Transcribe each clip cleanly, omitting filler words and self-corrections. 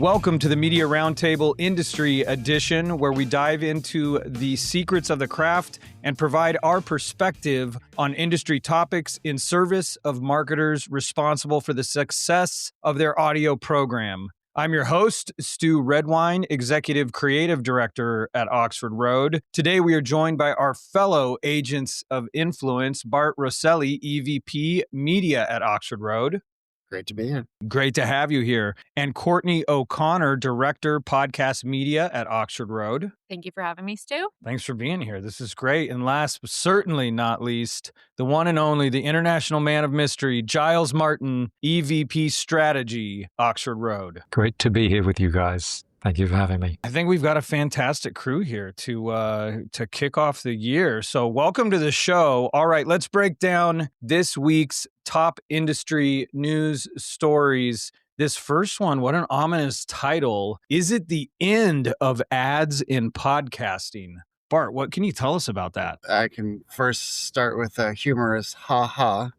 Welcome to the Media Roundtable Industry Edition, where we dive into the secrets of the craft and provide our perspective on industry topics in service of marketers responsible for the success of their audio program. I'm your host, Stu Redwine, Executive Creative Director at Oxford Road. Today, we are joined by our fellow agents of influence, Bart Rosselli, EVP Media at Oxford Road. Great to be here. Great to have you here. And Courtney O'Connor, Director, Podcast Media at Oxford Road. Thank you for having me, Stu. Thanks for being here. This is great. And last but certainly not least, the one and only, the international man of mystery, Giles Martin, EVP Strategy, Oxford Road. Great to be here with you guys. Thank you for having me. I think we've got a fantastic crew here to kick off the year. So welcome to the show. All right, let's break down this week's top industry news stories. This first one, what an ominous title. Is it the end of ads in podcasting? Bart, what can you tell us about that? I can first start with a humorous ha-ha,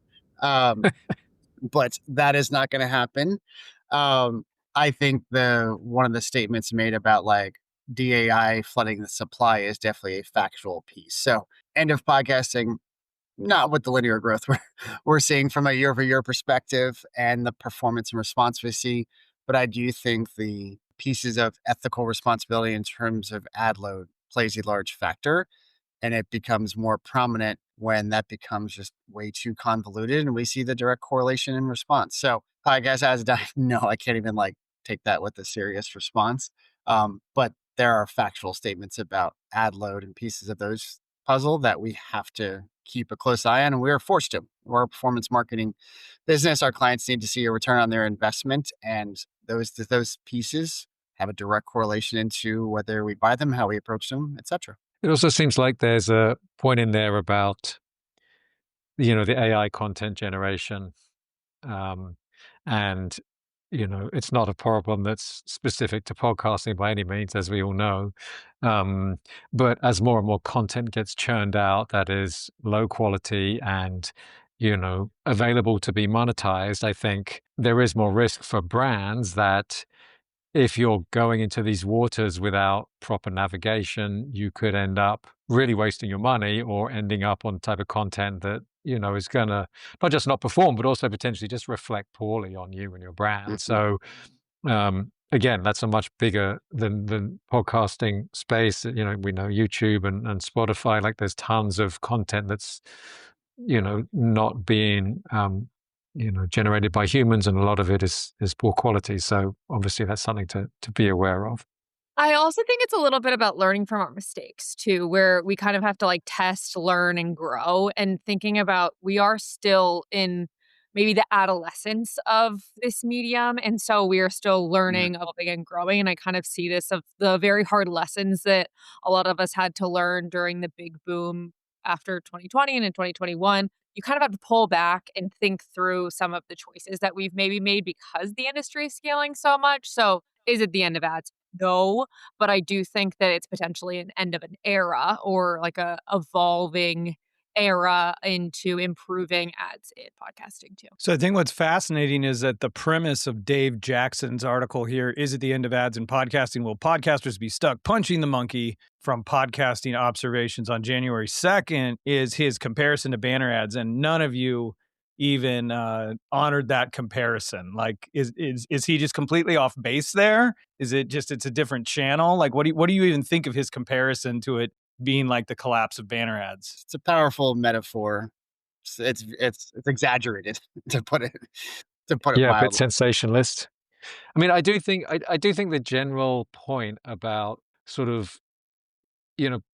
but that is not going to happen. I think one of the statements made about like DAI flooding the supply is definitely a factual piece. So end of podcasting, not with the linear growth we're seeing from a year-over-year perspective and the performance and response we see. But I do think the pieces of ethical responsibility in terms of ad load plays a large factor. And it becomes more prominent when that becomes just way too convoluted and we see the direct correlation in response. So podcast ads, no, I can't even take that with a serious response. But there are factual statements about ad load and pieces of those puzzle that we have to keep a close eye on, and we are forced to. We're a performance marketing business. Our clients need to see a return on their investment, and those pieces have a direct correlation into whether we buy them, how we approach them, etc. It also seems like there's a point in there about, the AI content generation. And, it's not a problem that's specific to podcasting by any means, as we all know. But as more and more content gets churned out that is low quality and, available to be monetized, I think there is more risk for brands that if you're going into these waters without proper navigation, you could end up really wasting your money or ending up on type of content that, is going to not just not perform, but also potentially just reflect poorly on you and your brand. So, again, that's a much bigger than podcasting space. We know YouTube and Spotify, like there's tons of content that's, not being, generated by humans, and a lot of it is poor quality. So obviously that's something to be aware of. I also think it's a little bit about learning from our mistakes too, where we kind of have to test, learn, and grow, and thinking about we are still in maybe the adolescence of this medium. And so we are still learning, evolving, and growing. And I kind of see this of the very hard lessons that a lot of us had to learn during the big boom after 2020 and in 2021. You kind of have to pull back and think through some of the choices that we've maybe made because the industry is scaling so much. So is it the end of ads? No, but I do think that it's potentially an end of an era or a evolving era into improving ads in podcasting too. So I think what's fascinating is that the premise of Dave Jackson's article here, is it the end of ads in podcasting? Will podcasters be stuck punching the monkey? From Podcasting Observations on January 2nd is his comparison to banner ads. And none of you even honored that comparison. Is he just completely off base there? Is it just, it's a different channel? What do you even think of his comparison to it being like the collapse of banner ads? It's a powerful metaphor. It's exaggerated to put it yeah, mildly. A bit sensationalist. I mean, I do think the general point about sort of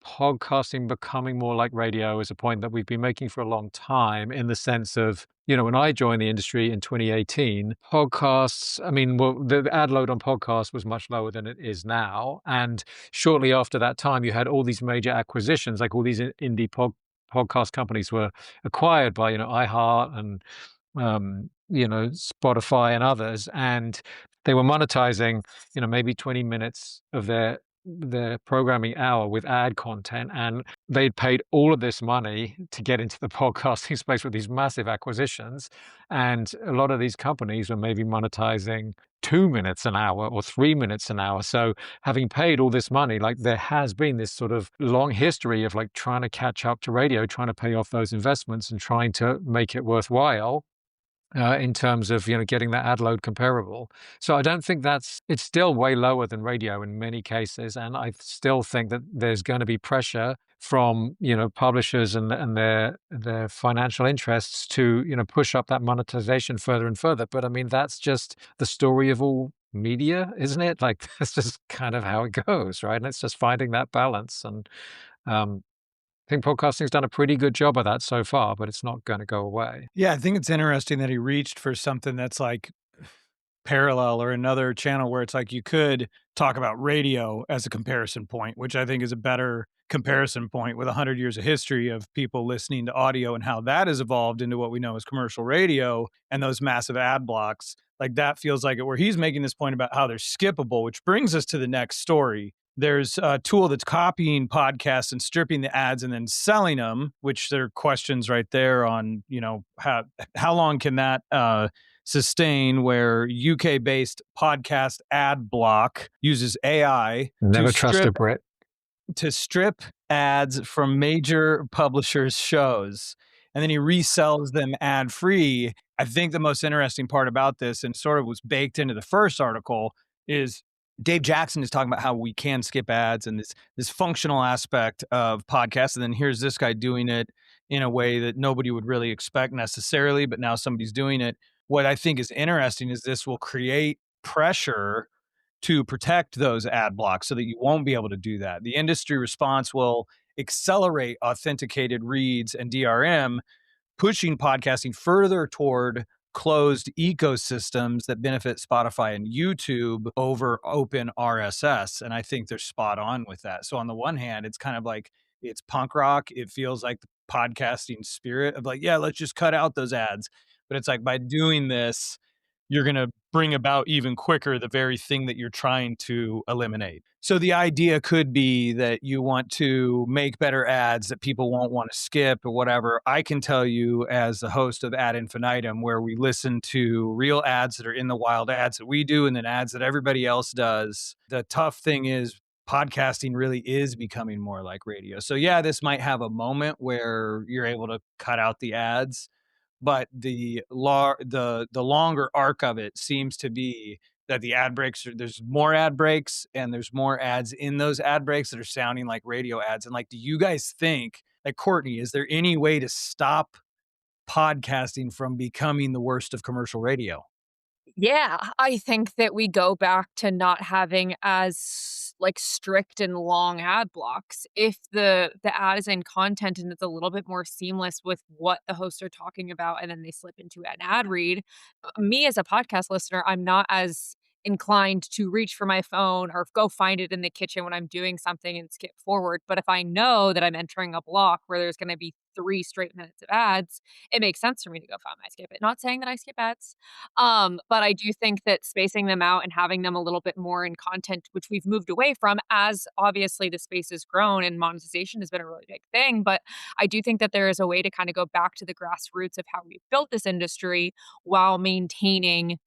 podcasting becoming more like radio is a point that we've been making for a long time, in the sense of, when I joined the industry in 2018, podcasts, the ad load on podcasts was much lower than it is now. And shortly after that time, you had all these major acquisitions, like all these indie podcast companies were acquired by, iHeart and, Spotify and others. And they were monetizing, maybe 20 minutes of their programming hour with ad content, and they'd paid all of this money to get into the podcasting space with these massive acquisitions. And a lot of these companies were maybe monetizing 2 minutes an hour or 3 minutes an hour. So having paid all this money, like there has been this sort of long history of like trying to catch up to radio, trying to pay off those investments and trying to make it worthwhile. In terms of getting that ad load comparable. So I don't think it's still way lower than radio in many cases, and I still think that there's going to be pressure from publishers and their financial interests to push up that monetization further and further. But I mean that's just the story of all media, isn't it? Like that's just kind of how it goes, right? And it's just finding that balance. And um, I think podcasting's done a pretty good job of that so far, but it's not going to go away. Yeah, I think it's interesting that he reached for something that's like parallel or another channel where it's like you could talk about radio as a comparison point, which I think is a better comparison point with 100 years of history of people listening to audio and how that has evolved into what we know as commercial radio and those massive ad blocks. Like that feels like it, where he's making this point about how they're skippable, which brings us to the next story. There's a tool that's copying podcasts and stripping the ads and then selling them, which there are questions right there on, how long can that sustain, where UK-based podcast ad block uses AI Never trust a Brit. to strip ads from major publishers' shows, and then he resells them ad-free. I think the most interesting part about this, and sort of was baked into the first article, is Dave Jackson is talking about how we can skip ads and this functional aspect of podcasts. And then here's this guy doing it in a way that nobody would really expect necessarily, but now somebody's doing it. What I think is interesting is this will create pressure to protect those ad blocks so that you won't be able to do that. The industry response will accelerate authenticated reads and DRM, pushing podcasting further toward closed ecosystems that benefit Spotify and YouTube over open RSS. And I think they're spot on with that. So on the one hand, it's kind of like it's punk rock. It feels like the podcasting spirit of like, yeah, let's just cut out those ads. But it's like by doing this, you're going to bring about even quicker the very thing that you're trying to eliminate. So the idea could be that you want to make better ads that people won't want to skip or whatever. I can tell you as the host of Ad Infinitum, where we listen to real ads that are in the wild, ads that we do and then ads that everybody else does. The tough thing is podcasting really is becoming more like radio. So yeah, this might have a moment where you're able to cut out the ads, but the longer arc of it seems to be that the ad breaks there's more ad breaks and there's more ads in those ad breaks that are sounding like radio ads. And like, do you guys think, like, Courtney, is there any way to stop podcasting from becoming the worst of commercial radio? Yeah, I think that we go back to not having as like strict and long ad blocks. If the ad is in content and it's a little bit more seamless with what the hosts are talking about, and then they slip into an ad read, me as a podcast listener, I'm not as inclined to reach for my phone or go find it in the kitchen when I'm doing something and skip forward. But if I know that I'm entering a block where there's going to be 3 straight minutes of ads, it makes sense for me to go find my skip it. Not saying that I skip ads, but I do think that spacing them out and having them a little bit more in content, which we've moved away from as obviously the space has grown and monetization has been a really big thing. But I do think that there is a way to kind of go back to the grassroots of how we've built this industry while maintaining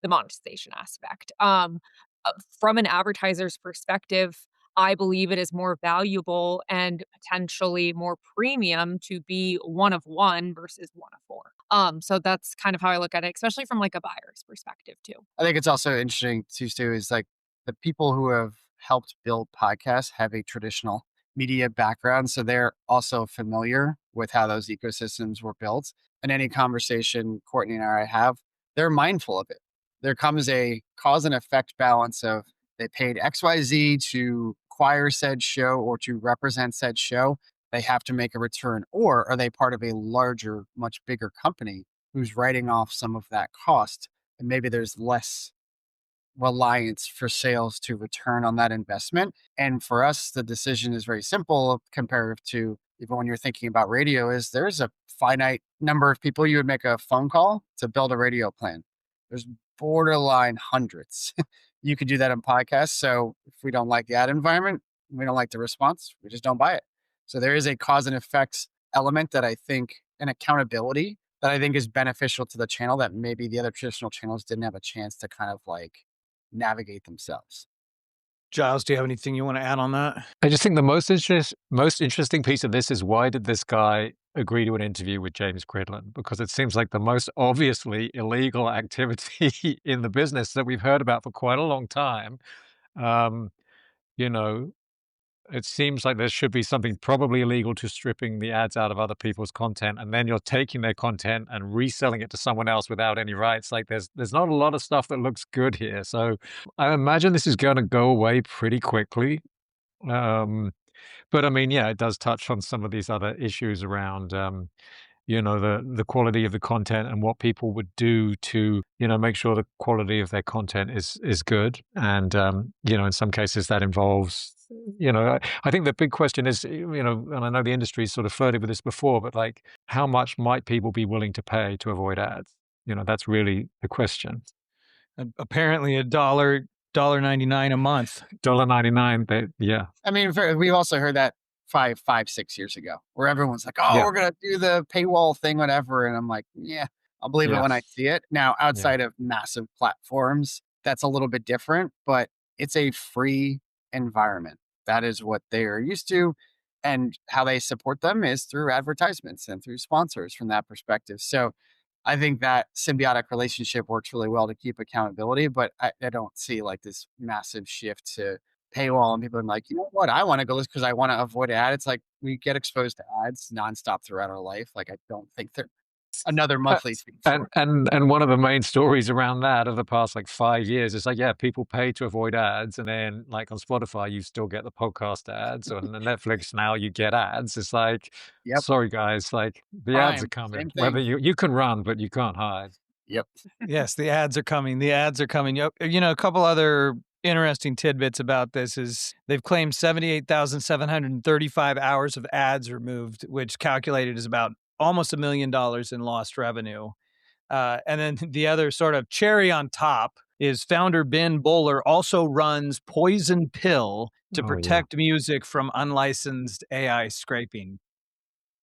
the monetization aspect. From an advertiser's perspective, I believe it is more valuable and potentially more premium to be one of one versus one of four. So that's kind of how I look at it, especially from like a buyer's perspective too. I think it's also interesting too, Stu, is like the people who have helped build podcasts have a traditional media background. So they're also familiar with how those ecosystems were built. And any conversation Courtney and I have, they're mindful of it. There comes a cause and effect balance of they paid XYZ to acquire said show or to represent said show. They have to make a return. Or are they part of a larger, much bigger company who's writing off some of that cost? And maybe there's less reliance for sales to return on that investment. And for us, the decision is very simple compared to even when you're thinking about radio, is there's a finite number of people you would make a phone call to build a radio plan. There's borderline hundreds. You could do that in podcasts. So if we don't like the ad environment, we don't like the response, we just don't buy it. So there is a cause and effects element that I think, an accountability that I think is beneficial to the channel that maybe the other traditional channels didn't have a chance to kind of like navigate themselves. Giles, do you have anything you want to add on that? I just think the most interesting piece of this is, why did this guy agree to an interview with James Cridland? Because it seems like the most obviously illegal activity in the business that we've heard about for quite a long time. Um, you know, it seems like there should be something probably illegal to stripping the ads out of other people's content, and then you're taking their content and reselling it to someone else without any rights. Like there's not a lot of stuff that looks good here. So I imagine this is going to go away pretty quickly. But I mean, yeah, it does touch on some of these other issues around, the quality of the content and what people would do to, make sure the quality of their content is good. And, in some cases that involves, I think the big question is, and I know the industry's sort of flirted with this before, but like, how much might people be willing to pay to avoid ads? That's really the question. Apparently $1.99 a month. $1.99. Yeah. I mean, we've also heard that 6 years ago, where everyone's like, "Oh, Yeah. we're gonna do the paywall thing, whatever," and I'm like, "Yeah, I'll believe it when I see it." Now, outside of massive platforms, that's a little bit different, but it's a free environment. That is what they are used to, and how they support them is through advertisements and through sponsors from that perspective. So I think that symbiotic relationship works really well to keep accountability, but I don't see like this massive shift to paywall and people are like, you know what, I want to go this because I want to avoid ad. It's like we get exposed to ads nonstop throughout our life. Like I don't think they're another monthly fee for it. And one of the main stories around that of the past like 5 years is like, yeah, people pay to avoid ads, and then like on Spotify you still get the podcast ads, or on the Netflix now you get ads. It's like, Yep. sorry guys, like the ads are Prime, coming. same thing. Whether you can run, but you can't hide. Yep. Yes, the ads are coming. The ads are coming. Yep. A couple other interesting tidbits about this is they've claimed 78,735 hours of ads removed, which calculated is about almost $1 million in lost revenue. And then the other sort of cherry on top is founder Ben Bowler also runs Poison Pill to protect music from unlicensed AI scraping.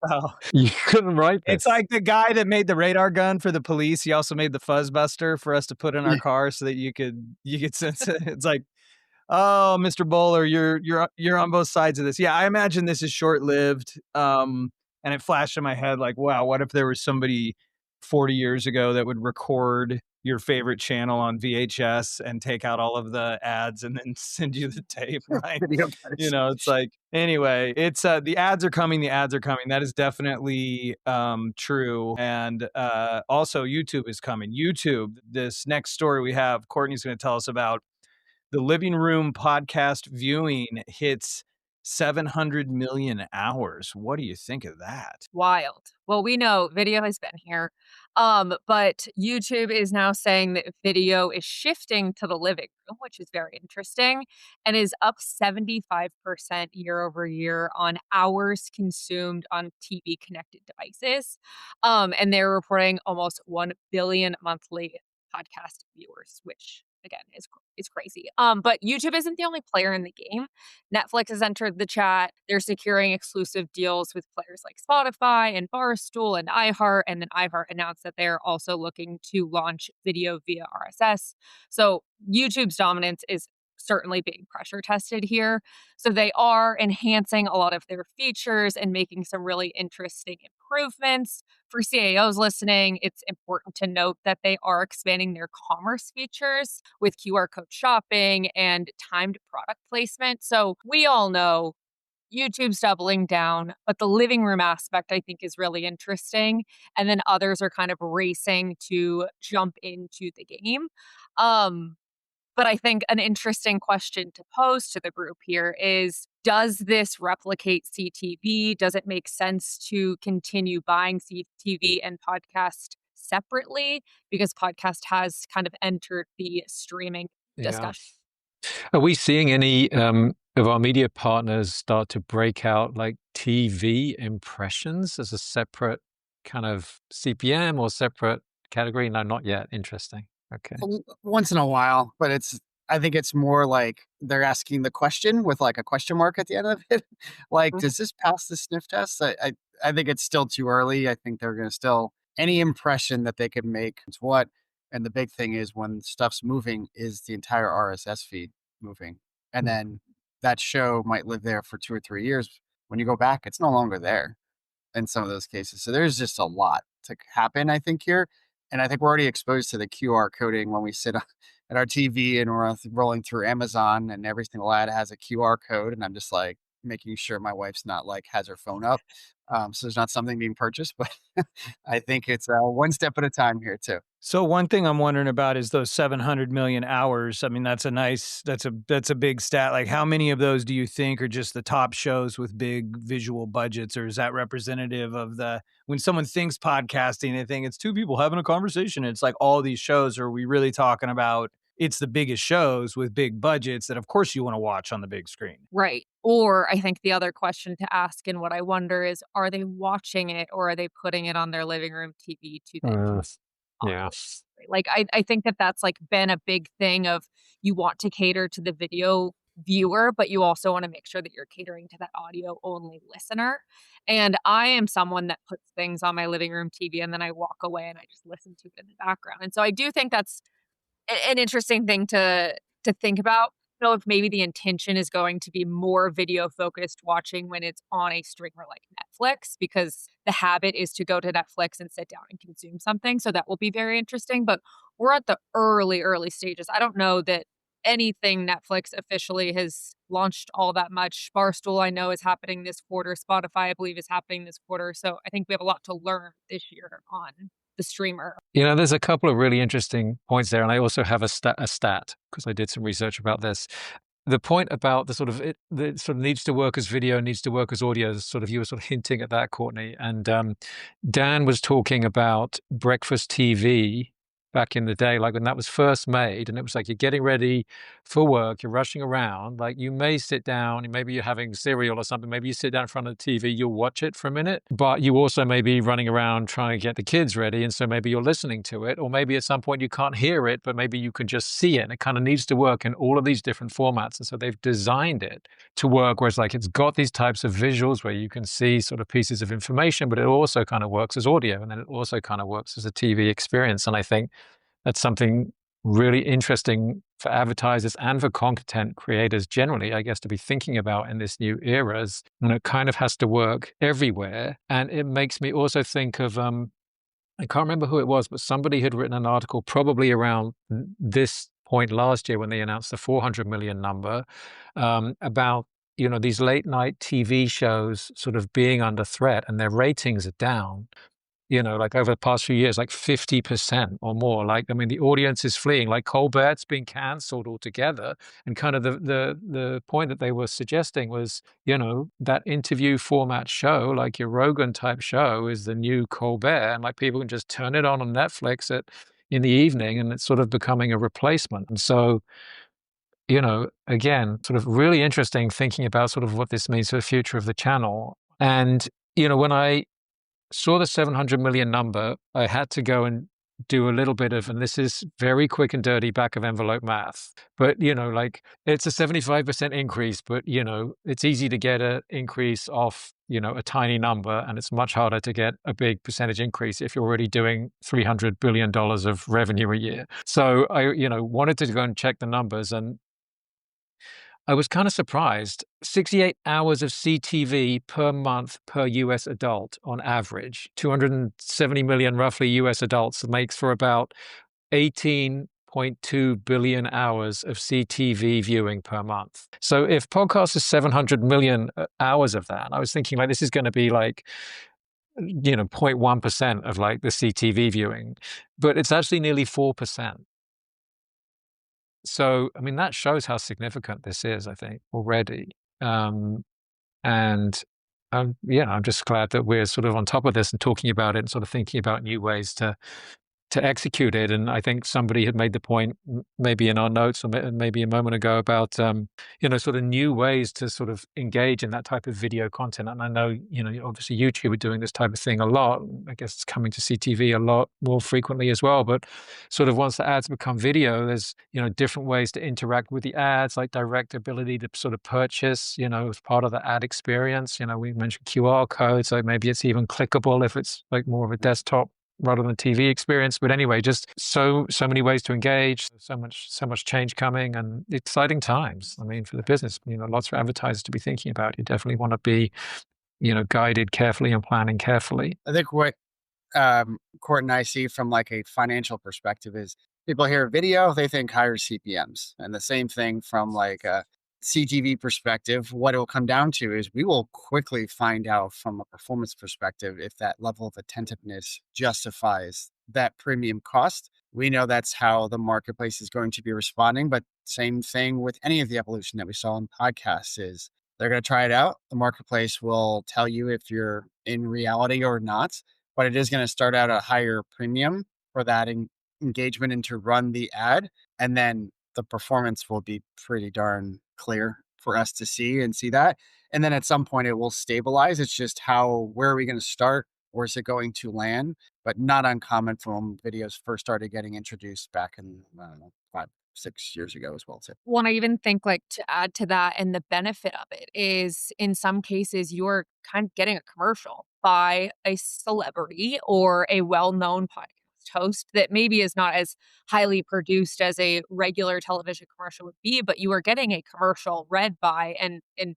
Oh, You couldn't write this. it's like the guy that made the radar gun for the police. He also made the fuzzbuster for us to put in our car so that you could sense it. It's like, oh, Mr. Bowler, you're on both sides of this. Yeah, I imagine this is short-lived. And it flashed in my head like, wow, what if there was somebody 40 years ago that would record your favorite channel on VHS and take out all of the ads and then send you the tape, right? Video It's like, anyway, it's the ads are coming. The ads are coming. That is definitely true. And also YouTube is coming. YouTube, this next story we have, Courtney's going to tell us about. The Living Room podcast viewing hits 700 million hours. What do you think of that? Wild. Well, we know video has been here, but YouTube is now saying that video is shifting to the living room, which is very interesting, and is up 75% year over year on hours consumed on TV connected devices. And they're reporting almost 1 billion monthly podcast viewers, which again is crazy. But YouTube isn't the only player in the game. Netflix has entered the chat. They're securing exclusive deals with players like Spotify and Barstool and iHeart. And then iHeart announced that they're also looking to launch video via RSS. So YouTube's dominance is certainly being pressure tested here. So they are enhancing a lot of their features and making some really interesting improvements. For CAOs listening, it's important to note that they are expanding their commerce features with QR code shopping and timed product placement. So we all know YouTube's doubling down, but the living room aspect I think is really interesting. And then others are kind of racing to jump into the game. But I think an interesting question to pose to the group here is, does this replicate CTV? Does it make sense to continue buying CTV and podcast separately? Because podcast has kind of entered the streaming discussion. Are we seeing any of our media partners start to break out like TV impressions as a separate kind of CPM or separate category? No, not yet. Interesting. Okay. Once in a while, but I think it's more like they're asking the question with like a question mark at the end of it. Like, does this pass the sniff test? I think it's still too early. I think they're going to still, any impression that they could make is what And the big thing is when stuff's moving, is the entire RSS feed moving? And then that show might live there for 2 or 3 years. When you go back, it's no longer there in some of those cases. So there's just a lot to happen, I think, here. And I think we're already exposed to the QR coding when we sit at our TV and we're rolling through Amazon, and every single ad has a QR code. And I'm just like making sure my wife's not like has her phone up. So there's not something being purchased, but I think it's one step at a time here too. So one thing I'm wondering about is those 700 million hours. I mean, that's a big stat. Like, how many of those do you think are just the top shows with big visual budgets, or is that representative of when someone thinks podcasting, they think it's two people having a conversation? It's like all these shows. Or are we really talking about it's the biggest shows with big budgets that, of course, you want to watch on the big screen? Right. Or I think the other question to ask, and what I wonder is, are they watching it or are they putting it on their living room TV to then Yeah. like, I think that that's, like, been a big thing of you want to cater to the video viewer, but you also wanna make sure that you're catering to that audio-only listener, and I am someone that puts things on my living room TV, and then I walk away and I just listen to it in the background, and so I do think that's an interesting thing to think about. So if maybe the intention is going to be more video focused watching when it's on a streamer like Netflix, because the habit is to go to Netflix and sit down and consume something. So that will be very interesting. But we're at the early stages. I don't know that anything Netflix officially has launched all that much. Barstool, I know, is happening this quarter. Spotify, I believe, is happening this quarter. So I think we have a lot to learn this year on the streamer. There's a couple of really interesting points there. And I also have a stat because I did some research about this. The point about the sort of needs to work as video, needs to work as audio, you were sort of hinting at that, Courtney. And Dan was talking about breakfast TV back in the day, like when that was first made, and it was like you're getting ready for work, you're rushing around, like you may sit down, and maybe you're having cereal or something, maybe you sit down in front of the TV, you'll watch it for a minute, but you also may be running around trying to get the kids ready, and so maybe you're listening to it, or maybe at some point you can't hear it, but maybe you can just see it, and it kind of needs to work in all of these different formats, and so they've designed it to work, where it's like it's got these types of visuals where you can see sort of pieces of information, but it also kind of works as audio, and then it also kind of works as a TV experience, and I think that's something really interesting for advertisers and for content creators generally, I guess, to be thinking about in this new era. And it kind of has to work everywhere. And it makes me also think of, I can't remember who it was, but somebody had written an article probably around this point last year when they announced the 400 million number, about these late night TV shows sort of being under threat and their ratings are down. Like over the past few years, like 50% or more. Like, I mean, the audience is fleeing. Like Colbert's been canceled altogether. And kind of the point that they were suggesting was, that interview format show, like your Rogan type show, is the new Colbert. And like people can just turn it on Netflix in the evening, and it's sort of becoming a replacement. And so, again, sort of really interesting thinking about sort of what this means for the future of the channel. And, when I saw the 700 million number, I had to go and do a little bit of, and this is very quick and dirty back of envelope math, but like it's a 75% increase, but it's easy to get an increase off, a tiny number, and it's much harder to get a big percentage increase if you're already doing $300 billion of revenue a year. So I, wanted to go and check the numbers, and I was kind of surprised. 68 hours of CTV per month per US adult on average. 270 million roughly US adults makes for about 18.2 billion hours of CTV viewing per month. So if podcast is 700 million hours of that, I was thinking like this is going to be like 0.1% of like the CTV viewing, but it's actually nearly 4%. So, I mean, that shows how significant this is, I think, already. And I'm just glad that we're sort of on top of this and talking about it and sort of thinking about new ways to execute it. And I think somebody had made the point, maybe in our notes or maybe a moment ago, about sort of new ways to sort of engage in that type of video content. And I know obviously YouTube are doing this type of thing a lot. I guess it's coming to CTV a lot more frequently as well. But sort of once the ads become video, there's different ways to interact with the ads, like direct ability to sort of purchase as part of the ad experience. We mentioned QR codes, so maybe it's even clickable if it's like more of a desktop rather than TV experience. But anyway, just so many ways to engage, so much change coming, and exciting times. I mean, for the business, lots for advertisers to be thinking about. You definitely want to be, guided carefully and planning carefully. I think what Court and I see from like a financial perspective is people hear video, they think higher CPMs. And the same thing from like a CGV perspective, what it will come down to is we will quickly find out from a performance perspective if that level of attentiveness justifies that premium cost. We know that's how the marketplace is going to be responding, but same thing with any of the evolution that we saw in podcasts is they're going to try it out. The marketplace will tell you if you're in reality or not, but it is going to start out at a higher premium for that engagement and to run the ad. And then the performance will be pretty darn clear for us to see that. And then at some point it will stabilize. It's just where are we going to start? Where's it going to land? But not uncommon from videos first started getting introduced back in, I don't know, 5-6 years ago as well too. Well, I even think like to add to that, and the benefit of it is in some cases you're kind of getting a commercial by a celebrity or a well-known podcast host that maybe is not as highly produced as a regular television commercial would be, but you are getting a commercial read by and in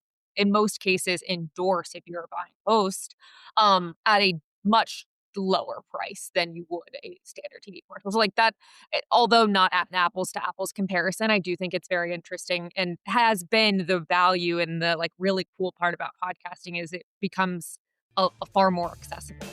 most cases endorsed if you're a buying host at a much lower price than you would a standard TV commercial. So like that, although not at an apples to apples comparison, I do think it's very interesting and has been the value and the like really cool part about podcasting is it becomes a far more accessible.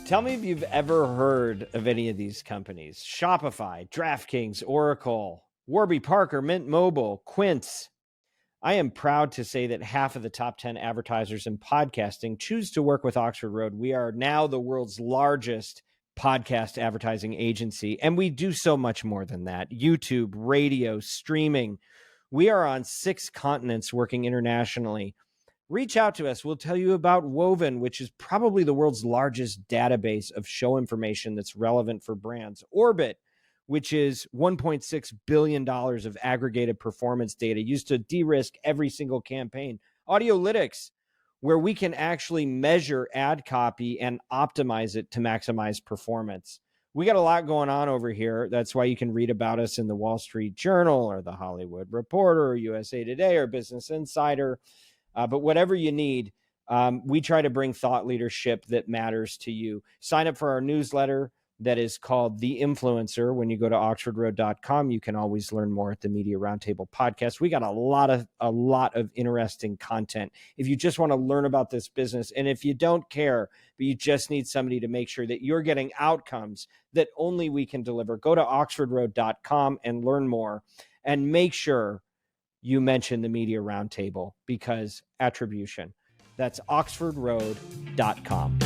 Tell me if you've ever heard of any of these companies: Shopify, DraftKings, Oracle, Warby Parker, Mint Mobile, Quince. I am proud to say that half of the top 10 advertisers in podcasting choose to work with Oxford Road. We are now the world's largest podcast advertising agency, and we do so much more than that. YouTube, radio, streaming. We are on 6 continents working internationally. Reach out to us. We'll tell you about Woven, which is probably the world's largest database of show information that's relevant for brands. Orbit, which is $1.6 billion of aggregated performance data used to de-risk every single campaign. Audiolytics, where we can actually measure ad copy and optimize it to maximize performance. We got a lot going on over here. That's why you can read about us in the Wall Street Journal or the Hollywood Reporter or USA Today or Business Insider. But whatever you need, we try to bring thought leadership that matters to you. Sign up for our newsletter that is called The Influencer. When you go to oxfordroad.com, you can always learn more at the Media Roundtable podcast. We got a lot of interesting content. If you just want to learn about this business, and if you don't care, but you just need somebody to make sure that you're getting outcomes that only we can deliver, go to oxfordroad.com and learn more. And make sure you mention the Media Roundtable, because attribution. That's oxfordroad.com.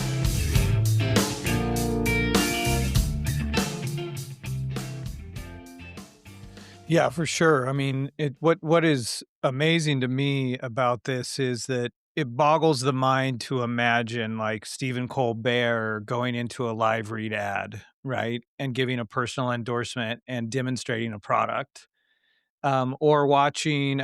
Yeah, for sure. I mean, what is amazing to me about this is that it boggles the mind to imagine like Stephen Colbert going into a live read ad, right? And giving a personal endorsement and demonstrating a product. Or watching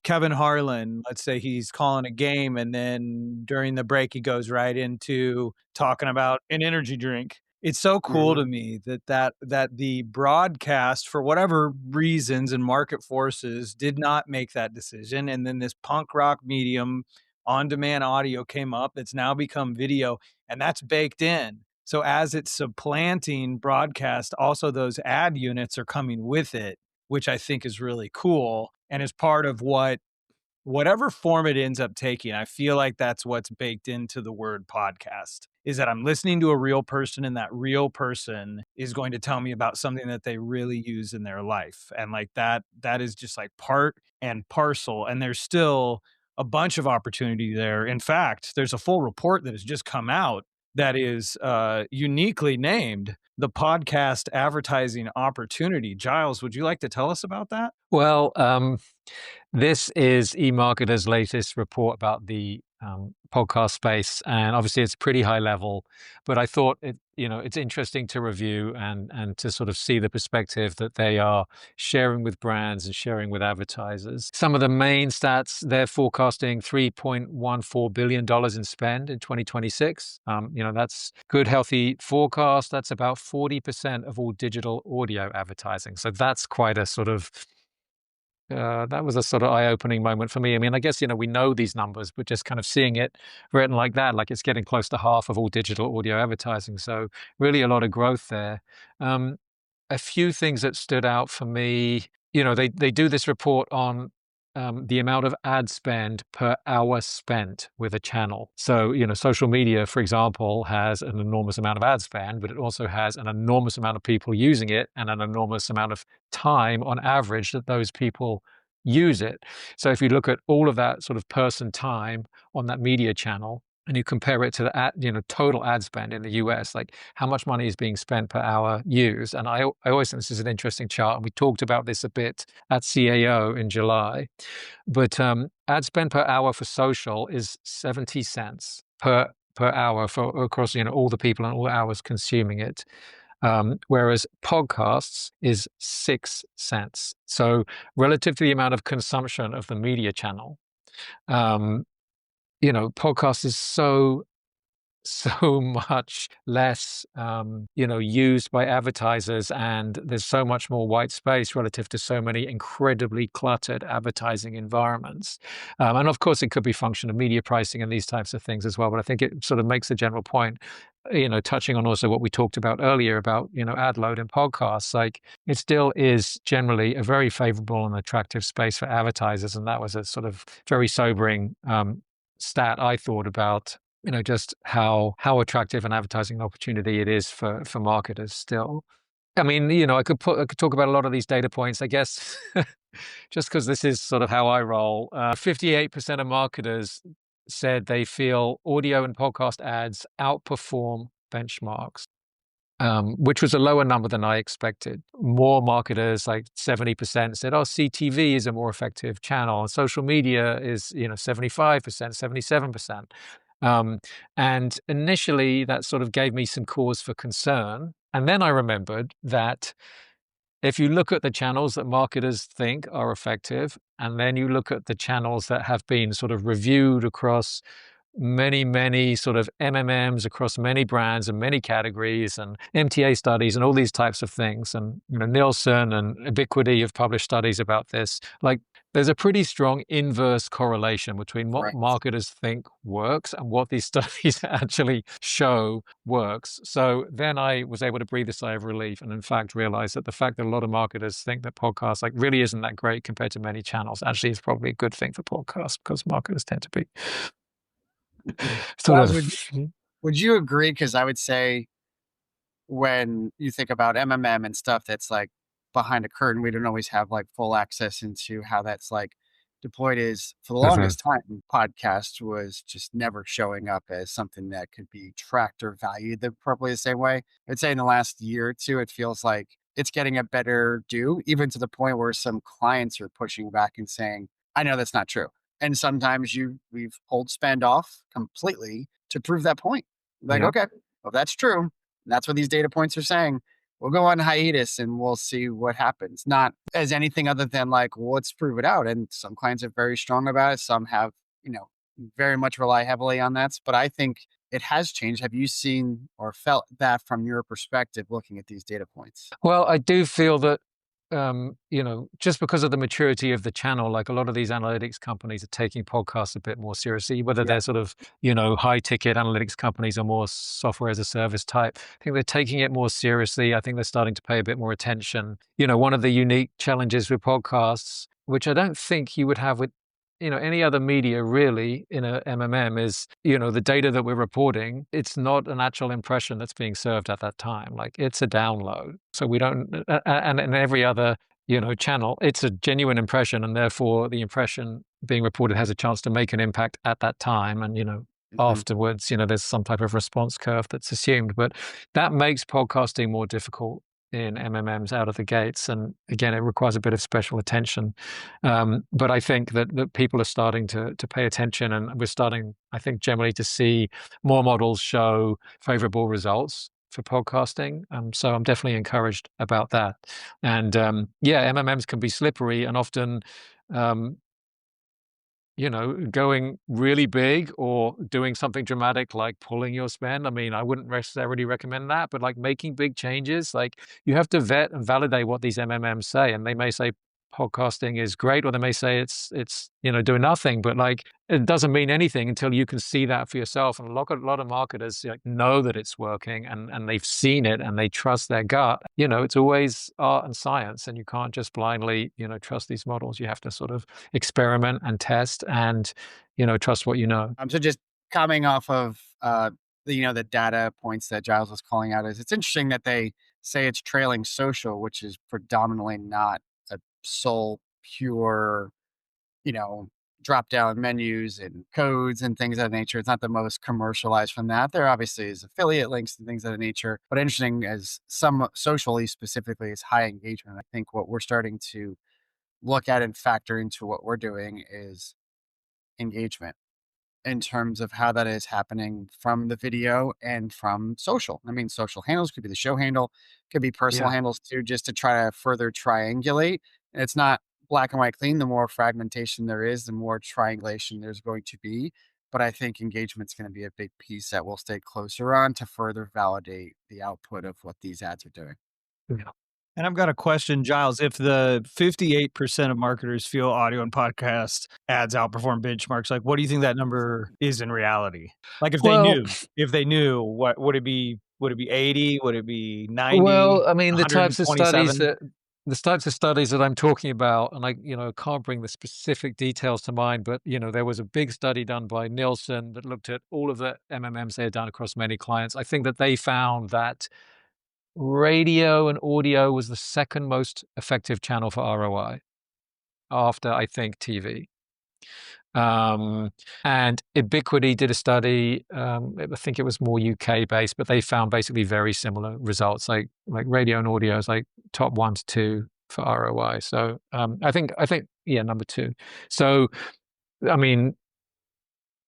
Kevin Harlan, let's say he's calling a game and then during the break he goes right into talking about an energy drink. It's so cool to me that the broadcast, for whatever reasons and market forces, did not make that decision. And then this punk rock medium on-demand audio came up that's now become video, and that's baked in. So as it's supplanting broadcast, also those ad units are coming with it, which I think is really cool and is part of whatever form it ends up taking. I feel like that's what's baked into the word podcast, is that I'm listening to a real person, and that real person is going to tell me about something that they really use in their life. And like that is just like part and parcel. And there's still a bunch of opportunity there. In fact, there's a full report that has just come out that is uniquely named the podcast advertising opportunity. Giles, would you like to tell us about that? Well, this is eMarketer's latest report about the podcast space, and obviously it's pretty high level, but I thought it's interesting to review and to sort of see the perspective that they are sharing with brands and sharing with advertisers. Some of the main stats, they're forecasting $3.14 billion in spend in 2026. That's good, healthy forecast. That's about 40% of all digital audio advertising. So that's quite a sort of that was a sort of eye-opening moment for me. I mean, I guess, we know these numbers, but just kind of seeing it written like that, like it's getting close to half of all digital audio advertising. So really a lot of growth there. A few things that stood out for me, they do this report on the amount of ad spend per hour spent with a channel. So, social media, for example, has an enormous amount of ad spend, but it also has an enormous amount of people using it and an enormous amount of time on average that those people use it. So if you look at all of that sort of person time on that media channel, and you compare it to the total ad spend in the US, like how much money is being spent per hour used. And I always think this is an interesting chart. And we talked about this a bit at CAO in July. But ad spend per hour for social is 70 cents per hour for across all the people and all hours consuming it. Whereas podcasts is 6 cents. So relative to the amount of consumption of the media channel, podcast is so much less, used by advertisers, and there's so much more white space relative to so many incredibly cluttered advertising environments. And of course, it could be function of media pricing and these types of things as well. But I think it sort of makes a general point, touching on also what we talked about earlier about, ad load in podcasts, like it still is generally a very favorable and attractive space for advertisers. And that was a sort of very sobering stat I thought about, just how attractive an advertising opportunity it is for marketers still. I mean, I could talk about a lot of these data points, I guess, just because this is sort of how I roll. 58% of marketers said they feel audio and podcast ads outperform benchmarks, which was a lower number than I expected. More marketers, like 70%, said, CTV is a more effective channel. And social media is, 75%, 77%. And initially, that sort of gave me some cause for concern. And then I remembered that if you look at the channels that marketers think are effective, and then you look at the channels that have been sort of reviewed across many sort of MMMs across many brands and many categories and MTA studies and all these types of things. And, Nielsen and Ubiquity have published studies about this. Like, there's a pretty strong inverse correlation between what marketers think works and what these studies actually show works. So then I was able to breathe a sigh of relief and in fact realize that the fact that a lot of marketers think that podcasts really isn't that great compared to many channels actually is probably a good thing for podcasts, because marketers tend to be Would you agree? Because I would say when you think about MMM and stuff that's like behind a curtain, we don't always have like full access into how that's like deployed. Is for the longest time, podcast was just never showing up as something that could be tracked or valued probably the same way. I'd say in the last year or two, it feels like it's getting a better due, even to the point where some clients are pushing back and saying, I know that's not true. And sometimes we've pulled spend off completely to prove that point. Like, okay, well, that's true. And that's what these data points are saying. We'll go on hiatus and we'll see what happens. Not as anything other than like, well, let's prove it out. And some clients are very strong about it. Some have, very much rely heavily on that. But I think it has changed. Have you seen or felt that from your perspective looking at these data points? Well, I do feel that just because of the maturity of the channel, like a lot of these analytics companies are taking podcasts a bit more seriously, whether they're sort of, high ticket analytics companies or more software as a service type. I think they're taking it more seriously. I think they're starting to pay a bit more attention. One of the unique challenges with podcasts, which I don't think you would have with any other media really in a MMM, is, the data that we're reporting, it's not an actual impression that's being served at that time. Like, it's a download. So we don't, and in every other, channel, it's a genuine impression, and therefore the impression being reported has a chance to make an impact at that time. And, afterwards, there's some type of response curve that's assumed. But that makes podcasting more difficult in MMMs out of the gates. And again, it requires a bit of special attention. But I think that people are starting to pay attention, and we're starting, I think, generally to see more models show favorable results for podcasting. So I'm definitely encouraged about that. And MMMs can be slippery and often, going really big or doing something dramatic like pulling your spend. I mean, I wouldn't necessarily recommend that, but like making big changes, like you have to vet and validate what these MMMs say. And they may say podcasting is great, or they may say it's doing nothing, but like it doesn't mean anything until you can see that for yourself. And a lot of marketers know that it's working and they've seen it and they trust their gut. It's always art and science, and you can't just blindly trust these models. You have to sort of experiment and test and trust what you know. So just coming off of the data points that Giles was calling out, is it's interesting that they say it's trailing social, which is predominantly not a sole pure, drop down menus and codes and things of that nature. It's not the most commercialized from that. There obviously is affiliate links and things of that nature, but interesting as some socially specifically is high engagement. I think what we're starting to look at and factor into what we're doing is engagement in terms of how that is happening from the video and from social. I mean, social handles could be the show handle, could be personal handles too, just to try to further triangulate. And it's not black and white clean. The more fragmentation there is, the more triangulation there's going to be. But I think engagement's going to be a big piece that we'll stay closer on to further validate the output of what these ads are doing. Yeah. And I've got a question, Giles. If the 58% of marketers feel audio and podcast ads outperform benchmarks, like what do you think that number is in reality? Like if they knew, what would it be? Would it be 80? Would it be 90? Well, I mean, the types of 127? studies that I'm talking about, and I can't bring the specific details to mind, but there was a big study done by Nielsen that looked at all of the MMMs they had done across many clients. I think that they found that radio and audio was the second most effective channel for ROI after, I think, TV. And Ubiquity did a study, I think it was more UK based, but they found basically very similar results, like radio and audio is like top 1 to 2 for ROI. So I think number 2. So I mean,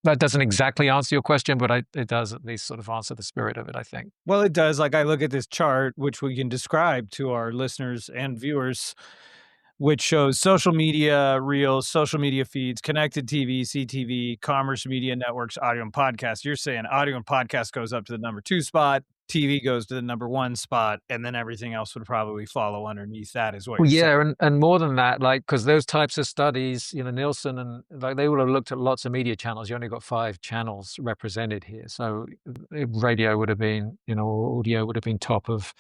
that doesn't exactly answer your question, but it does at least sort of answer the spirit of it, I think. Well, it does. Like I look at this chart, which we can describe to our listeners and viewers, which shows social media, reels, social media feeds, connected TV, CTV, commerce media networks, audio and podcast. You're saying audio and podcast goes up to the number 2 spot, TV goes to the number 1 spot, and then everything else would probably follow underneath that is what you're saying. And more than that, like, because those types of studies, Nielsen and like they would have looked at lots of media channels. You only got 5 channels represented here. So radio would have been, audio would have been top of,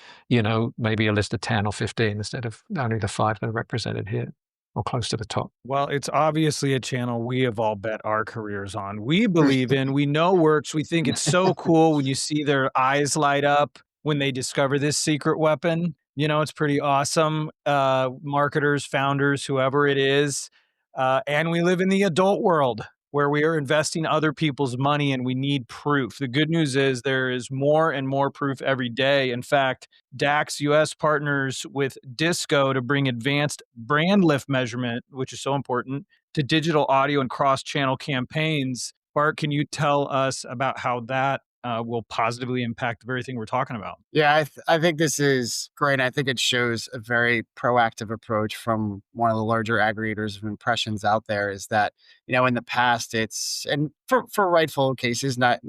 maybe a list of 10 or 15 instead of only the 5 that are represented here, or close to the top. Well, it's obviously a channel we have all bet our careers on. We believe in, we know works. We think it's so cool when you see their eyes light up when they discover this secret weapon. It's pretty awesome. Marketers, founders, whoever it is. And we live in the adult world where we are investing other people's money and we need proof. The good news is there is more and more proof every day. In fact, DAX US partners with Disco to bring advanced brand lift measurement, which is so important, to digital audio and cross-channel campaigns. Bart, can you tell us about how that will positively impact the very thing we're talking about? Yeah, I think this is great. I think it shows a very proactive approach from one of the larger aggregators of impressions out there, is that, in the past it's, and for rightful cases, not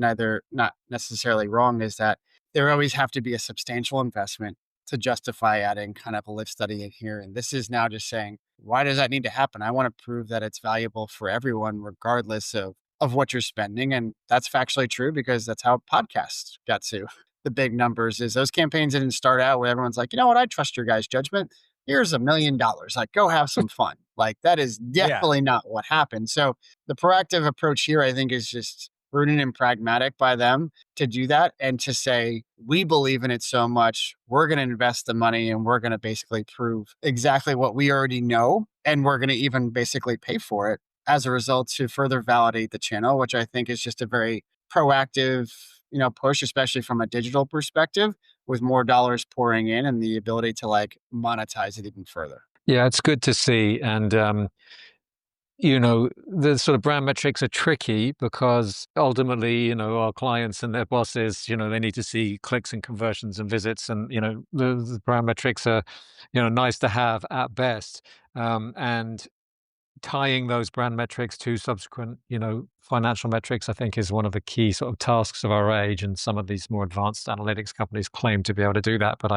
necessarily wrong, is that there always have to be a substantial investment to justify adding kind of a lift study in here. And this is now just saying, why does that need to happen? I want to prove that it's valuable for everyone, regardless of what you're spending. And that's factually true, because that's how podcasts got to the big numbers. Is those campaigns didn't start out where everyone's like, you know what, I trust your guys' judgment. Here's $1 million. Like, go have some fun. Like, that is definitely not what happened. So the proactive approach here, I think, is just prudent and pragmatic by them to do that and to say, we believe in it so much, we're going to invest the money and we're going to basically prove exactly what we already know. And we're going to even basically pay for it as a result to further validate the channel, which I think is just a very proactive, push, especially from a digital perspective, with more dollars pouring in and the ability to like monetize it even further. Yeah, it's good to see. And, the sort of brand metrics are tricky because ultimately, our clients and their bosses, they need to see clicks and conversions and visits. And, the brand metrics are, nice to have at best. And tying those brand metrics to subsequent, financial metrics, I think is one of the key sort of tasks of our age. And some of these more advanced analytics companies claim to be able to do that, but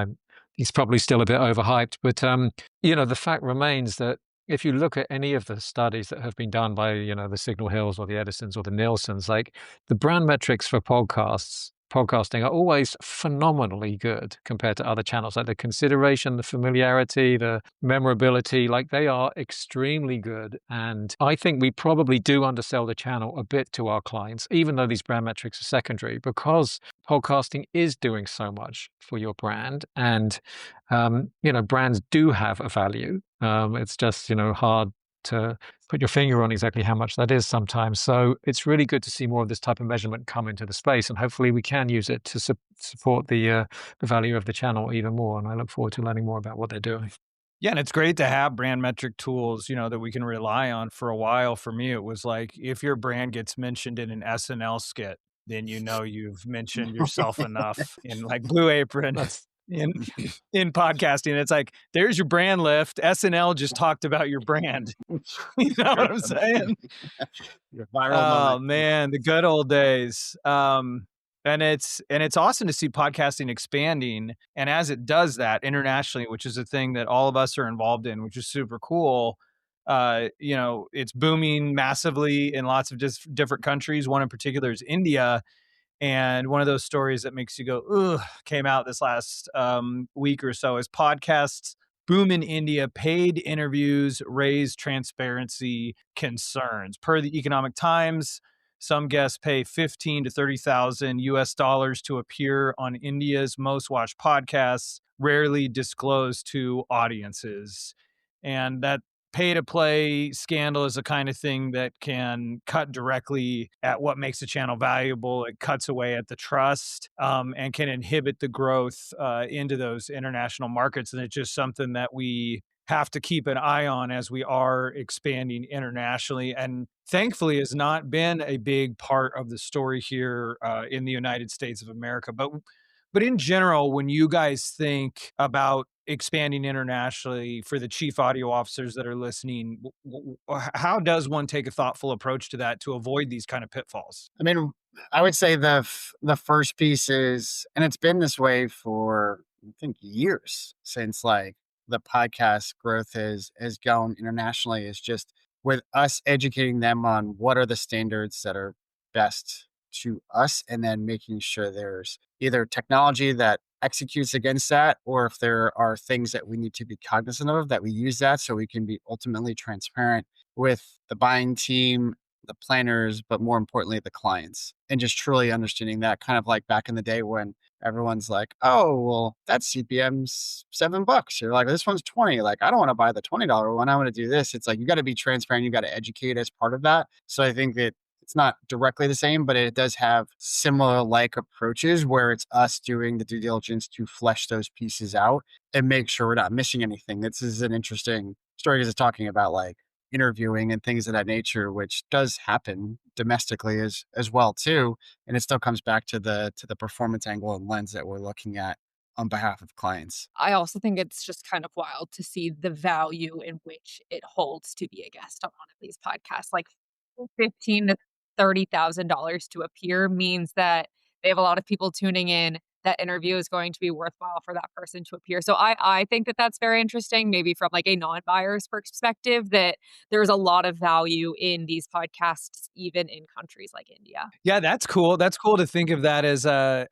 he's probably still a bit overhyped. But, the fact remains that if you look at any of the studies that have been done by, the Signal Hills or the Edisons or the Nielsen's, like the brand metrics for podcasting are always phenomenally good compared to other channels. Like the consideration, the familiarity, the memorability, like they are extremely good. And I think we probably do undersell the channel a bit to our clients, even though these brand metrics are secondary, because podcasting is doing so much for your brand. And, brands do have a value. It's just, hard to put your finger on exactly how much that is sometimes. So it's really good to see more of this type of measurement come into the space, and hopefully we can use it to support the value of the channel even more. And I look forward to learning more about what they're doing. Yeah, and it's great to have brand metric tools, that we can rely on. For a while, for me, it was like if your brand gets mentioned in an SNL skit, then you've mentioned yourself enough in like Blue Apron. In podcasting, it's like, there's your brand lift. SNL just talked about your brand. You know what I'm saying? Your viral moment. Man, the good old days. And it's awesome to see podcasting expanding. And as it does that internationally, which is a thing that all of us are involved in, which is super cool. It's booming massively in lots of different countries. One in particular is India. And one of those stories that makes you go, ugh, came out this last week or so is podcasts boom in India, paid interviews raise transparency concerns. Per the Economic Times, some guests pay 15 to 30,000 US dollars to appear on India's most watched podcasts, rarely disclosed to audiences. And that pay to play scandal is the kind of thing that can cut directly at what makes a channel valuable. It cuts away at the trust and can inhibit the growth into those international markets. And it's just something that we have to keep an eye on as we are expanding internationally. And thankfully has not been a big part of the story here in the United States of America. But in general, when you guys think about expanding internationally, for the chief audio officers that are listening, how does one take a thoughtful approach to that to avoid these kind of pitfalls? I mean, I would say the first piece is, and it's been this way for I think years since like the podcast growth has gone internationally, is just with us educating them on what are the standards that are best to us, and then making sure there's either technology that executes against that, or if there are things that we need to be cognizant of, that we use that so we can be ultimately transparent with the buying team, the planners, but more importantly, the clients. And just truly understanding that, kind of like back in the day when everyone's like, oh, well, that CPM's $7. You're like, this one's 20. Like, I don't want to buy the $20 one. I want to do this. It's like, you got to be transparent. You got to educate as part of that. So I think that it's not directly the same, but it does have similar like approaches where it's us doing the due diligence to flesh those pieces out and make sure we're not missing anything. This is an interesting story because it's talking about like interviewing and things of that nature, which does happen domestically as well too. And it still comes back to the performance angle and lens that we're looking at on behalf of clients. I also think it's just kind of wild to see the value in which it holds to be a guest on one of these podcasts. Like $15,000 to $30,000 to appear means that they have a lot of people tuning in. That interview is going to be worthwhile for that person to appear. So I think that that's very interesting, maybe from like a non-buyer's perspective, that there's a lot of value in these podcasts, even in countries like India. Yeah, that's cool. That's cool to think of that as a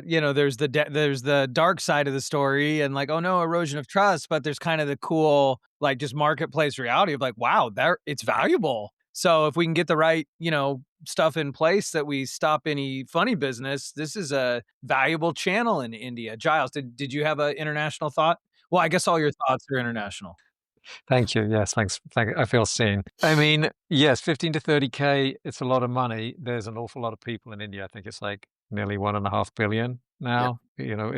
there's the dark side of the story and like, oh no, erosion of trust, but there's kind of the cool like just marketplace reality of like, wow, it's valuable. So if we can get the right, stuff in place that we stop any funny business, this is a valuable channel in India. Giles, did you have an international thought? Well, I guess all your thoughts are international. Thank you. Yes, thanks. I feel seen. I mean, yes, 15 to 30K, it's a lot of money. There's an awful lot of people in India. I think it's like nearly 1.5 billion Yeah. now.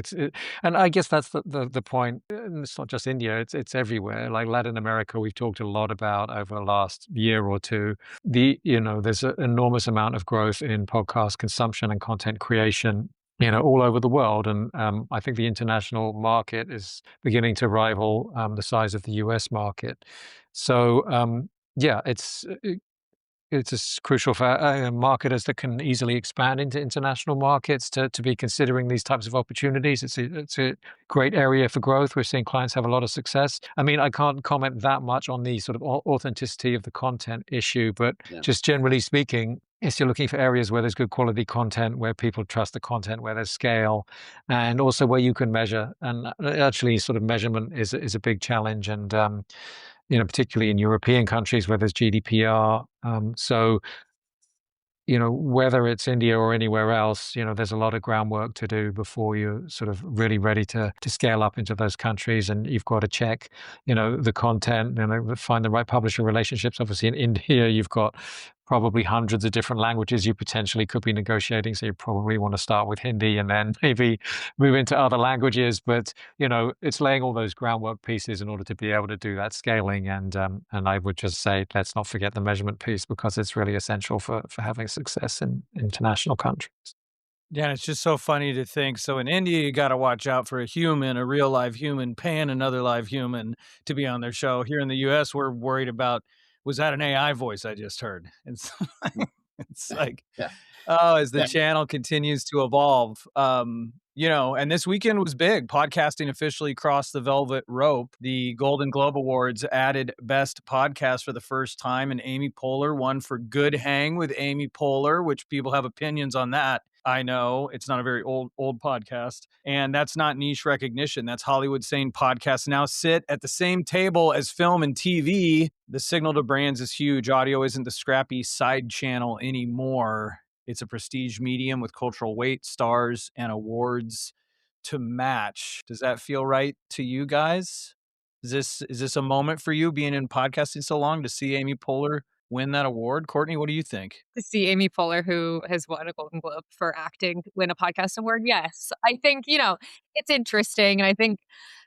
And I guess that's the point. And it's not just India, it's everywhere. Like Latin America, we've talked a lot about over the last year or two. There's an enormous amount of growth in podcast consumption and content creation, all over the world. And I think the international market is beginning to rival the size of the US market. So, yeah, it's crucial for marketers that can easily expand into international markets to be considering these types of opportunities. It's a great area for growth. We're seeing clients have a lot of success. I mean, I can't comment that much on the sort of authenticity of the content issue, but just generally speaking, if you're looking for areas where there's good quality content, where people trust the content, where there's scale, and also where you can measure. And actually, sort of measurement is a big challenge. And particularly in European countries where there's GDPR. So, whether it's India or anywhere else, there's a lot of groundwork to do before you're sort of really ready to scale up into those countries. And you've got to check, the content, find the right publisher relationships. Obviously, in India, you've got probably hundreds of different languages you potentially could be negotiating. So you probably want to start with Hindi and then maybe move into other languages. But, it's laying all those groundwork pieces in order to be able to do that scaling. And I would just say, let's not forget the measurement piece, because it's really essential for having success in international countries. Yeah, and it's just so funny to think. So in India, you got to watch out for a real live human, paying another live human to be on their show. Here in the US, we're worried about, was that an AI voice I just heard? It's like, Yeah. as the channel continues to evolve, and this weekend was big. Podcasting officially crossed the velvet rope. The Golden Globe Awards added Best Podcast for the first time, and Amy Poehler won for Good Hang with Amy Poehler, which people have opinions on that. I know it's not a very old podcast, and that's not niche recognition. That's Hollywood saying podcasts now sit at the same table as film and TV. The signal to brands is huge. Audio isn't the scrappy side channel anymore. It's a prestige medium with cultural weight, stars, and awards to match. Does that feel right to you guys? Is this a moment for you, being in podcasting so long, to see Amy Poehler win that award? Courtney, what do you think? To see Amy Poehler, who has won a Golden Globe for acting, win a podcast award. Yes. I think, it's interesting. And I think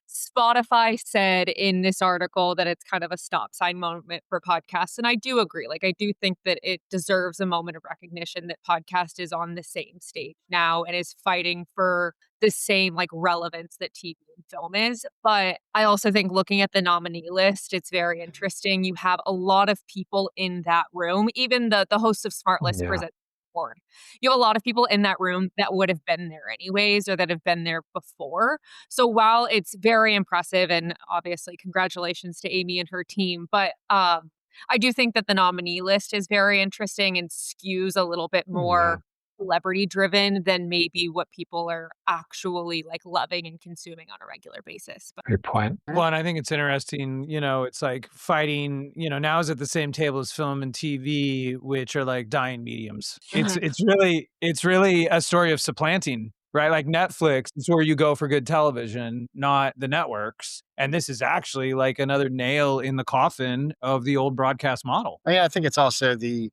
Spotify said in this article that it's kind of a stop sign moment for podcasts. And I do agree. Like, I do think that it deserves a moment of recognition that podcast is on the same stage now and is fighting for the same like relevance that TV and film is. But I also think, looking at the nominee list, it's very interesting. You have a lot of people in that room. Even the host of Smartless presents the award. You have a lot of people in that room that would have been there anyways, or that have been there before. So while it's very impressive, and obviously congratulations to Amy and her team, but I do think that the nominee list is very interesting and skews a little bit more celebrity driven than maybe what people are actually like loving and consuming on a regular basis. But Good point. Well, and I think it's interesting, it's like fighting, now is at the same table as film and TV, which are like dying mediums. It's really a story of supplanting, right? Like Netflix is where you go for good television, not the networks. And this is actually like another nail in the coffin of the old broadcast model. Yeah, I think it's also the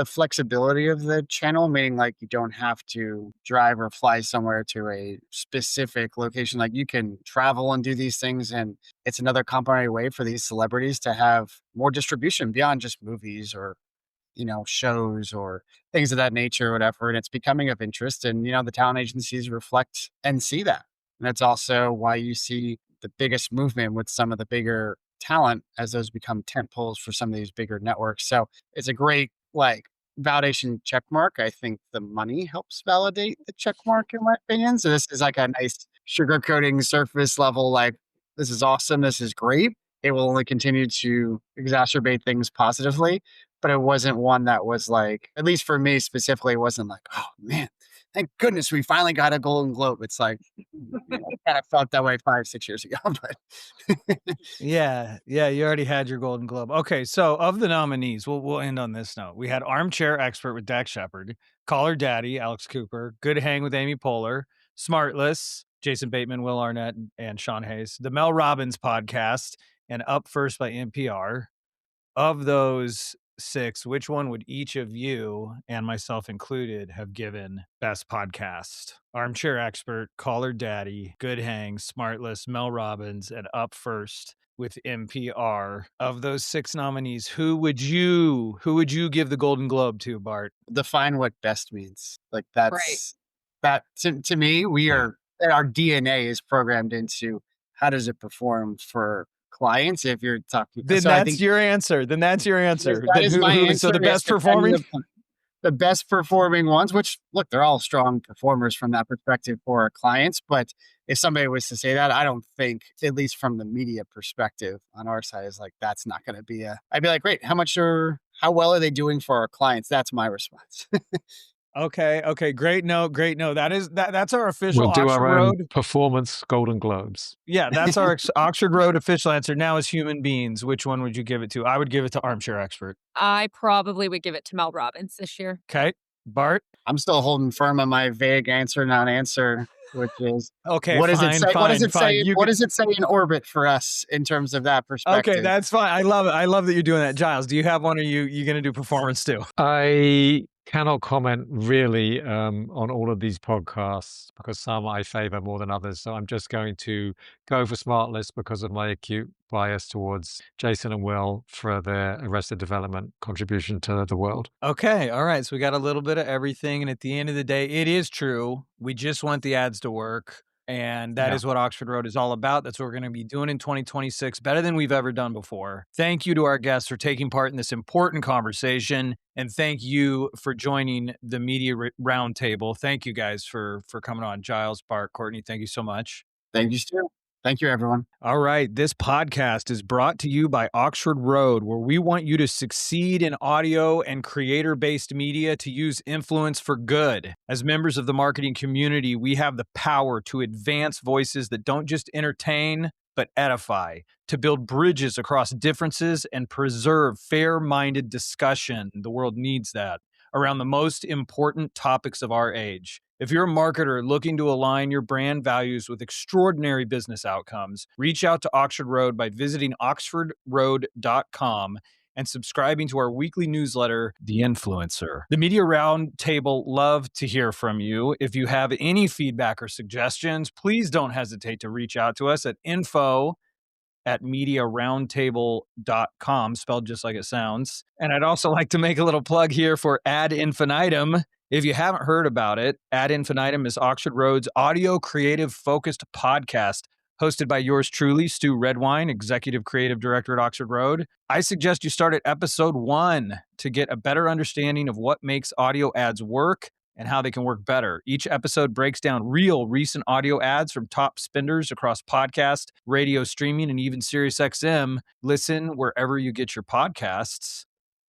flexibility of the channel, meaning like you don't have to drive or fly somewhere to a specific location. Like you can travel and do these things, and it's another complementary way for these celebrities to have more distribution beyond just movies or shows or things of that nature or whatever. And it's becoming of interest, and the talent agencies reflect and see that. And that's also why you see the biggest movement with some of the bigger talent as those become tent poles for some of these bigger networks. So it's a great validation check mark. I think the money helps validate the check mark, in my opinion. So this is like a nice sugarcoating surface level, like, this is awesome, this is great. It will only continue to exacerbate things positively. But it wasn't one that was like, at least for me specifically, it wasn't like, oh man, thank goodness we finally got a Golden Globe. It's like, I kind of felt that way 5-6 years ago. But Yeah, you already had your Golden Globe. Okay, so of the nominees, we'll end on this note. We had Armchair Expert with Dax Shepard, Call Her Daddy, Alex Cooper, Good Hang with Amy Poehler, Smartless, Jason Bateman, Will Arnett, and Sean Hayes, the Mel Robbins podcast, and Up First by NPR. Of those 6, which one would each of you, and myself included, have given best podcast? Armchair Expert, Caller Daddy, Good Hang, Smartless, Mel Robbins, and Up First with NPR. Of those 6 nominees, who would you give the Golden Globe to, Bart? Define what best means. Like that's that to me, our DNA is programmed into how does it perform for clients. If you're talking, Then that's your answer. Then that is my answer. So the best performing, the best performing ones, which look, they're all strong performers from that perspective for our clients. But if somebody was to say that, I don't think, at least from the media perspective on our side, is like, that's not going to be I'd be like, great. How well are they doing for our clients? That's my response. Okay. Great. No. That's our official We'll do Oxford our own Road performance Golden Globes. Yeah, that's our Oxford Road official answer. Now, as human beings, which one would you give it to? I would give it to Armchair Expert. I probably would give it to Mel Robbins this year. Okay. Bart? I'm still holding firm on my vague answer, non-answer, which is okay. What does it say? What does it say? What does it say in orbit for us in terms of that perspective? Okay, that's fine. I love it. I love that you're doing that. Giles, do you have one, or you going to do performance too? I cannot comment really on all of these podcasts because some I favor more than others. So I'm just going to go for Smartless because of my acute bias towards Jason and Will for their Arrested Development contribution to the world. Okay. All right. So we got a little bit of everything. And at the end of the day, it is true. We just want the ads to work. And that is what Oxford Road is all about. That's what we're going to be doing in 2026, better than we've ever done before. Thank you to our guests for taking part in this important conversation. And thank you for joining the Media Roundtable. Thank you guys for coming on. Giles, Bart, Courtney, thank you so much. Thank you, Stu. Thank you, everyone. All right. This podcast is brought to you by Oxford Road, where we want you to succeed in audio and creator-based media to use influence for good. As members of the marketing community, we have the power to advance voices that don't just entertain, but edify, to build bridges across differences and preserve fair-minded discussion. The world needs that around the most important topics of our age. If you're a marketer looking to align your brand values with extraordinary business outcomes, reach out to Oxford Road by visiting oxfordroad.com and subscribing to our weekly newsletter, The Influencer. The Media Roundtable love to hear from you. If you have any feedback or suggestions, please don't hesitate to reach out to us at info@mediaroundtable.com, spelled just like it sounds. And I'd also like to make a little plug here for Ad Infinitum. If you haven't heard about it, Ad Infinitum is Oxford Road's audio creative focused podcast hosted by yours truly, Stu Redwine, Executive Creative Director at Oxford Road. I suggest you start at episode 1 to get a better understanding of what makes audio ads work and how they can work better. Each episode breaks down real recent audio ads from top spenders across podcast, radio streaming, and even SiriusXM. Listen wherever you get your podcasts.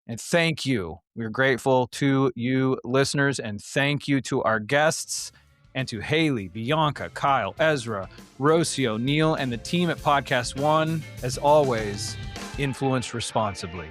And thank you. We're grateful to you listeners, and thank you to our guests and to Haley, Bianca, Kyle, Ezra, Rocio, Neil, and the team at Podcast One. As always, influence responsibly.